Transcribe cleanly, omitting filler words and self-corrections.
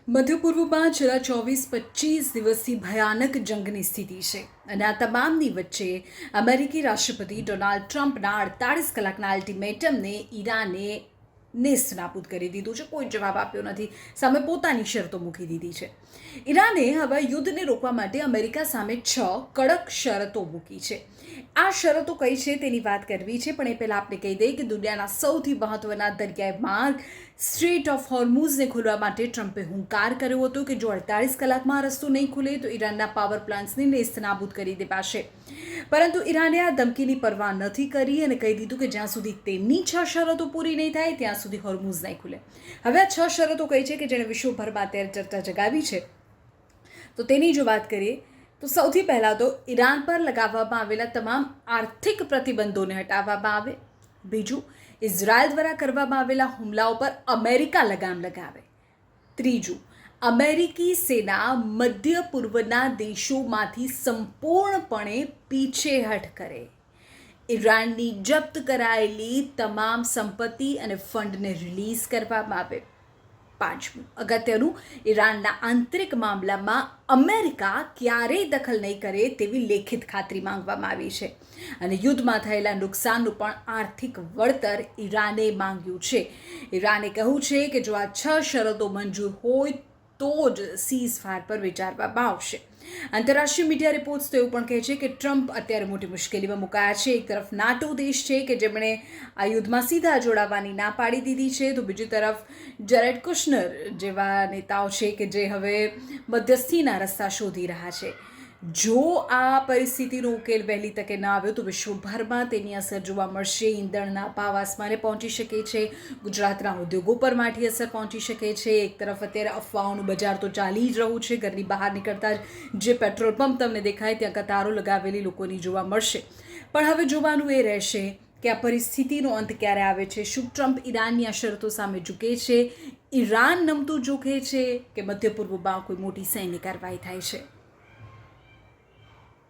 મધ્ય પૂર્વમાં છેલ્લા 24-25 દિવસથી ભયાનક જંગની સ્થિતિ છે અને આ તમામની વચ્ચે અમેરિકી રાષ્ટ્રપતિ ડોનાલ્ડ ટ્રમ્પના 48 કલાકના અલ્ટિમેટમને ઈરાને નેસ્તનાબૂદ કરી દીધું છે. કોઈ જવાબ આપ્યો નથી. સામે પોતાની શરતો મૂકી દીધી છે. ઈરાને હવે યુદ્ધને રોકવા માટે અમેરિકા સામે 6 કડક શરતો મૂકી છે. આ શરતો કઈ છે તેની વાત કરવી છે, પણ એ પહેલાં આપણે કહી દઈએ કે દુનિયાના સૌથી મહત્વના દરિયાઈ માર્ગ સ્ટ્રેટ ઓફ હોર્મુઝને ખોલવા માટે ટ્રમ્પે હુંકાર કર્યો હતો કે જો 48 કલાકમાં રસ્તો નહીં ખુલે તો ઈરાનના પાવર પ્લાન્ટ્સને નેસ્તનાબૂદ કરી દેવાશે. પરંતુ ઈરાને આ ધમકીની પરવા નથી કરી અને કહી દીધું કે જ્યાં સુધી તેમની 6 શરતો પૂરી નહીં થાય ત્યાં સુધી હોર્મુઝ નહીં ખુલે. હવે આ 6 શરતો કઈ છે કે જેણે વિશ્વભરમાં અત્યારે ચર્ચા જગાવી છે, તો તેની જો વાત કરીએ તો સૌથી પહેલાં તો ઈરાન પર લગાવવામાં આવેલા તમામ આર્થિક પ્રતિબંધોને હટાવવામાં આવે. બીજું, ઇઝરાયલ દ્વારા કરવામાં આવેલા હુમલાઓ પર અમેરિકા લગામ લગાવે. ત્રીજું, અમેરિકી સેના મધ્ય પૂર્વના દેશોમાંથી સંપૂર્ણપણે પીછેહઠ કરે. ઈરાનની જપ્ત કરાયેલી તમામ સંપત્તિ અને ફંડને રિલીઝ કરવામાં આવે. પાંચમું, અગત્યનું, ઈરાનના આંતરિક મામલામાં અમેરિકા ક્યારેય દખલ નહીં કરે તેવી લેખિત ખાતરી માંગવામાં આવી છે. અને યુદ્ધમાં થયેલા નુકસાનનું પણ આર્થિક વળતર ઈરાને માંગ્યું છે. ઈરાને કહ્યું છે કે જો આ 6 શરતો મંજૂર હોય તો જ સીઝ ફાયર પર વિચારવામાં આવશે. આંતરરાષ્ટ્રીય મીડિયા રિપોર્ટ્સ તો એવું પણ કહે છે કે ટ્રમ્પ અત્યારે મોટી મુશ્કેલીમાં મુકાયા છે. એક તરફ નાટો દેશ છે કે જેમણે આ યુદ્ધમાં સીધા જોડાવાની ના પાડી દીધી છે, તો બીજી તરફ જેરેડ કુશનર જેવા નેતાઓ છે કે જે હવે મધ્યસ્થીના રસ્તા શોધી રહ્યા છે. જો આ પરિસ્થિતિનો ઉકેલ વહેલી તકે ના આવ્યો તો વિશ્વભરમાં તેની અસર જોવા મળશે. ઈંધણના ભાવ આસમાને પહોંચી શકે છે. ગુજરાતના ઉદ્યોગો પર માઠી અસર પહોંચી શકે છે. એક તરફ અત્યારે અફવાઓનું બજાર તો ચાલી જ રહ્યું છે. ઘરની બહાર નીકળતા જ જે પેટ્રોલ પંપ તમને દેખાય ત્યાં કતારો લગાવેલી લોકોની જોવા મળશે. પણ હવે જોવાનું એ રહેશે કે આ પરિસ્થિતિનો અંત ક્યારે આવે છે. શું ટ્રમ્પ ઈરાનની આ શરતો સામે ઝૂકે છે? ઈરાન નમતું ઝૂકે છે કે મધ્ય પૂર્વમાં કોઈ મોટી સૈન્ય કાર્યવાહી થાય છે?